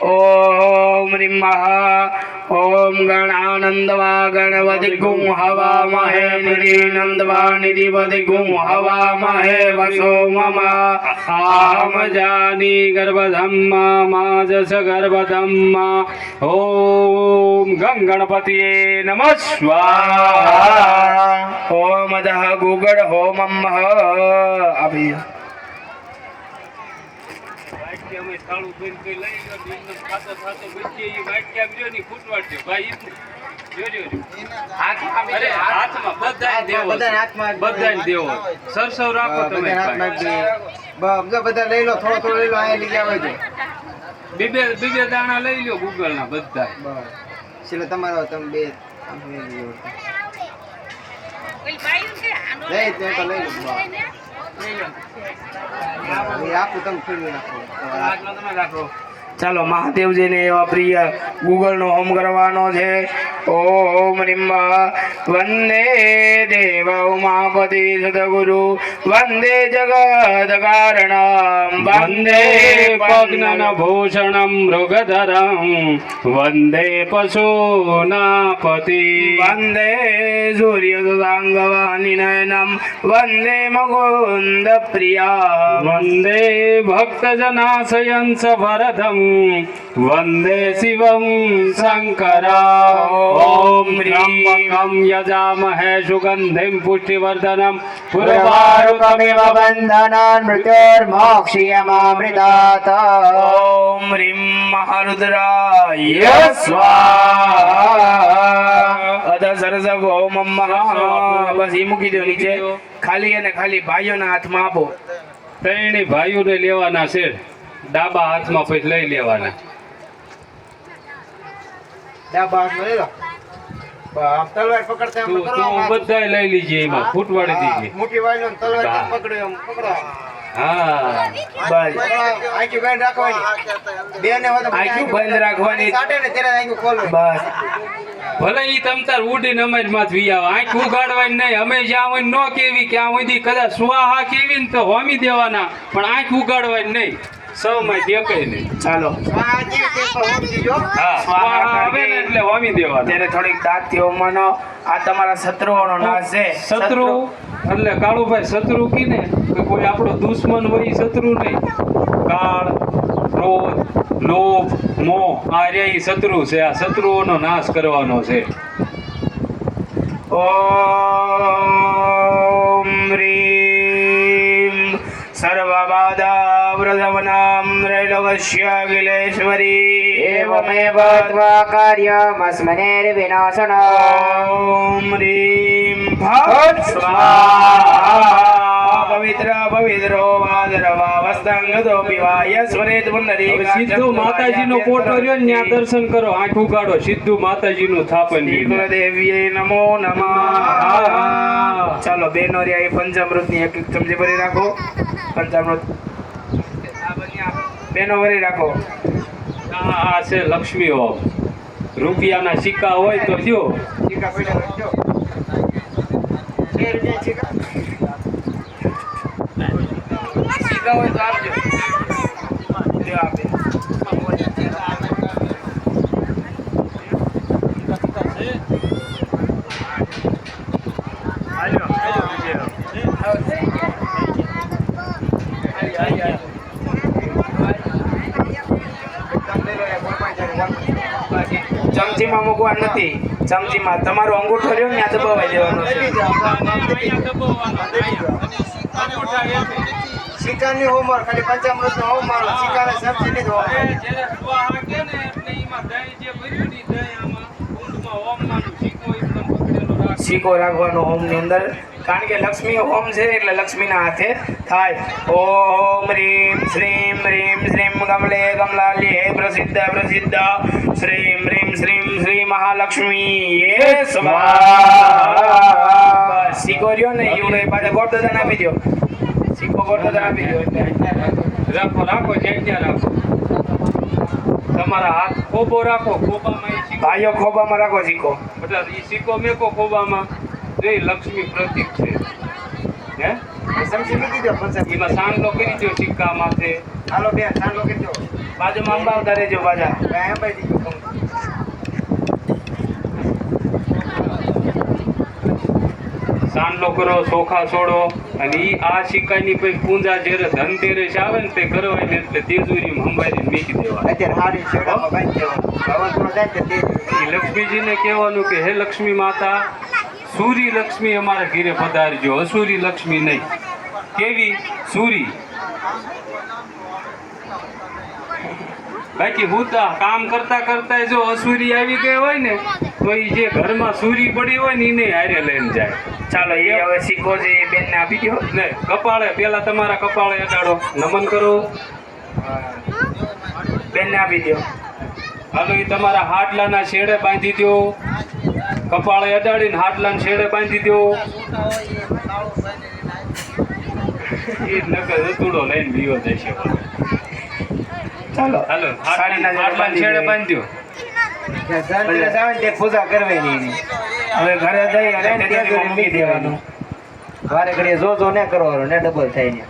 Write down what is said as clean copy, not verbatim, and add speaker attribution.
Speaker 1: ઓમ રીમ ઓમ ગણાનંદવા ગણપતિ ગું હવામહે નિધિ નંદવા નિધિપતિ ગું હવામહે વસો મમ
Speaker 2: આમ જાની ગર્ભધમ્મા માજસ ગર્ભધમ્મા ઓમ ગંગ ગણપતિએ નમઃ સ્વાહા
Speaker 1: ઓમ દહ ગુગળ હોમમ આપી
Speaker 2: વાક્ય અમે થાળું ભરીને કઈ લઈ લો નિમ્ન ખાતો ખાતો બચીએ એ વાક્ય આપજો ની ફૂટવાડ છે ભાઈ જોજો અરે હાથમાં બધાય દેવો
Speaker 3: બધાય હાથમાં
Speaker 2: બધાય દેવો સરસવ રાખો તમે
Speaker 3: બધા હાથમાં જ દે. બધા લઈ લો, થોડો થોડો લઈ લો, અહીંયા લઈ આવે છે.
Speaker 2: બીબે દાણા લઈ લ્યો ગૂગલ ના બધા
Speaker 3: બસ છેલ્લે તમારો તમે બે આમ લઈ લો. લઈ જ નહીં તો લઈ લો. એ આપું તમે ફેરવી નાખો.
Speaker 1: ચાલો મહાદેવજીને એવા પ્રિય ગૂગલનો હોમ કરવાનો છે. ઓમ રીમ વંદે દેવ ઉમાપતિ સદગુરુ વંદે જગત કારણમ
Speaker 2: વંદે પગ્નન ભૂષણમ મૃગધરમ વંદે પશુનાપતિ
Speaker 1: વંદે સૂર્યદુતાંગવાનિનયનમ વંદે મુકુંદ પ્રિયા
Speaker 2: વંદે ભક્તજનાશયંસ વરદમ વંદે શિવમ શંકરા ઓમ ત્ર્યંબકમ યજામહે સુગંધિમ પુષ્ટિવર્ધનમ
Speaker 3: પુરવારુકમિવ બંધનાન મૃત્યુર્મોક્ષિયમામૃતાત.
Speaker 1: ઓમ રીમ મહારુદ્રાય સ્વાહા અધ સરસ ઓમ બસ એ મૂકી દો નીચે. ખાલી અને ખાલી ભાઈઓના હાથમાં આપો.
Speaker 2: ત્રણેય ભાઈઓને લેવાના છે ડાબા હાથમાં પછી લઈ લેવાના
Speaker 3: ડાબા હાથમાં લઈ લો. આમ તલવાર પકડતા એમ કરો.
Speaker 2: તું બધાય લઈ લીજે એમાં ફૂટવાડી દીજે
Speaker 3: મુઠ્ઠી વાળીને તલવાર જેમ પકડો એમ પકડો.
Speaker 2: હા
Speaker 1: બસ
Speaker 3: આંખી બંધ રાખવાની. બેને હોય તો પછી
Speaker 1: આંખી બંધ રાખવાની.
Speaker 3: કાઢે ને ત્યારે આંખી ખોલવાની.
Speaker 1: બસ
Speaker 2: ભલે ઈ તમ તાર ઉડીને અમે જ માં વી આવો આંખ ઉગાડવાની નહીં અમે જ્યાં હોય ન કેવી કે આ સુધી કદાચ સ્વાહા કેવી ને તો હોમી દેવાના પણ આંખ ઉગાડવાની નહીં સૌમાં દેખાય નહીં
Speaker 1: ચાલો
Speaker 3: આ જીવ તે તો સમજી જો.
Speaker 2: હા સ્વાહા આવે ને એટલે હોમી દેવાના
Speaker 1: ત્યારે થોડીક દાંતથી હોમવાનો. આ તમારા શત્રુઓનો નાશ છે.
Speaker 2: શત્રુ એટલે કાળુભાઈ શત્રુ કીને કે કોઈ આપણો દુશ્મન હોય ઈ શત્રુ નહીં કાળ ક્રોધ લોભ મોહ આ રે ઈ શત્રુ છે આ શત્રુઓનો નાશ કરવાનો છે
Speaker 1: ઓમ રીમ સર્વબાધા વ્રતવનામ રૈલવસ્ય અખિલેશ્વરી
Speaker 3: એવમેવ ત્વા કાર્યમસ્મનેર્વિનાશન.
Speaker 1: ઓમ રીમ ભટ સ્વાહા પવિત્ર પવિત્રો વાદરવા વસ્તંગતો પીવાય સ્વરેત પુંડરી
Speaker 2: હવે સિદ્ધુ માતાજીનો ફોટો રહ્યો ને ત્યાં દર્શન કરો આંખ ઉગાડો સિદ્ધુ માતાજીનું થાપન
Speaker 1: દેવીએ નમો નમઃ. ચાલો બેનો રે પંચામૃત ની એક એક ચમચી ભરી રાખો. પંચામૃત બેનો ભરી રાખો.
Speaker 2: આ છે લક્ષ્મી હોમ રૂપિયાના સિક્કા હોય તો જો
Speaker 3: ટીકા પડ્યા રાખજો. 2 રૂપિયા ટીકા.
Speaker 1: સીધા હોય તો આપજો. લ્યો આપે. ચમચીમાં મૂકવા નથી. ચમચીમાં તમારો અંગૂઠો રહ્યો ને આ દબાવી દેવાનો છે.
Speaker 3: સિક્કાની હોમર ખાલી પંચામૃત નો હોમર સિક્કાને સમજી લીધો.
Speaker 1: સિક્કો રાખવાનો હોમની અંદર કારણ કે લક્ષ્મી હોમ છે એટલે લક્ષ્મીના હાથે થાય. ઓમ રીમ શ્રીમ રીમ શ્રીમ કમલે કમલાલ્યે પ્રસિદ્ધ પ્રસિદ્ધ શ્રીમ રીમ શ્રીમ શ્રી મહાલક્ષ્મી એ સ્વાહા. સિક્કો રહ્યો ને એવડો પાછા ગોળદાદાને આપી દો. સિક્કો ગોળદાદાને આપી દો એટલે
Speaker 2: રાખો રાખો જ્યાં રાખો તમારા હાથ ખોબો રાખો ખોબામાં એ સિક્કો
Speaker 1: ભાઈઓ ખોબામાં રાખો સિક્કો.
Speaker 2: એટલે એ સિક્કો મેકો ખોબામાં જોઈ લક્ષ્મી પ્રતીક છે હે
Speaker 3: સમજી લીધી દો પંચામૃત.
Speaker 2: એમાં સાંડલો કરી દો સિક્કા માથે
Speaker 3: હાલો બેન ચાલો કરી દો.
Speaker 1: બાજુમાં અંબાવતા રહેજો પાછા.
Speaker 3: કાંઈ એમ ભાઈ દીધું કહું.
Speaker 2: સાંડલો કરો, ચોખા છોડો, અને ઈ આ સિક્કાની પછી પૂંજા જ્યારે ધનતેરસ આવે ને તે કરવાય ને એટલે તેજુરીમાં સંભાળીને મૂકી દેવા.
Speaker 3: અત્યારે હારી શેડામાં બાંધી દેવાનું. વાવાઝોડું જાય ને તે
Speaker 2: ઈ લક્ષ્મીજીને કહેવાનું કે હે લક્ષ્મી માતા, સૂરી લક્ષ્મી અમારા ઘરે પધારજો, અસુરી લક્ષ્મી નહીં. કેવી? સૂરી. બાકી હું તો કામ કરતા કરતા જો અસુરી આવી ગઈ હોય ને તો ઈ જે ઘરમાં સૂરી પડી હોય ને એને હારે લઈને જાય.
Speaker 1: ચાલો એ હવે સિક્કો છે એ બેનને આપી દો.
Speaker 2: ને કપાળે પેલા તમારા કપાળે અડાડો, નમન કરો.
Speaker 1: બેનને આપી દો.
Speaker 2: હાલો એ તમારા હાડલાના છેડે બાંધી દો, કપાળે અડાડીને હાડલાના છેડે બાંધી દો. એ નકર રતુડો લઈને બીવો જશે.
Speaker 1: ચાલો
Speaker 2: હાલો
Speaker 1: સાડીના
Speaker 2: હાડલાના છેડે બાંધી દો.
Speaker 3: ધનતેરસ આવે ને તે પૂજા કરવાની એની.
Speaker 1: હવે ઘરે જઈ અને તેજુરીમાં મૂકી દેવાનું.
Speaker 3: વારે ઘડીએ જો ને કરવાનું ને ડબલ થાય ને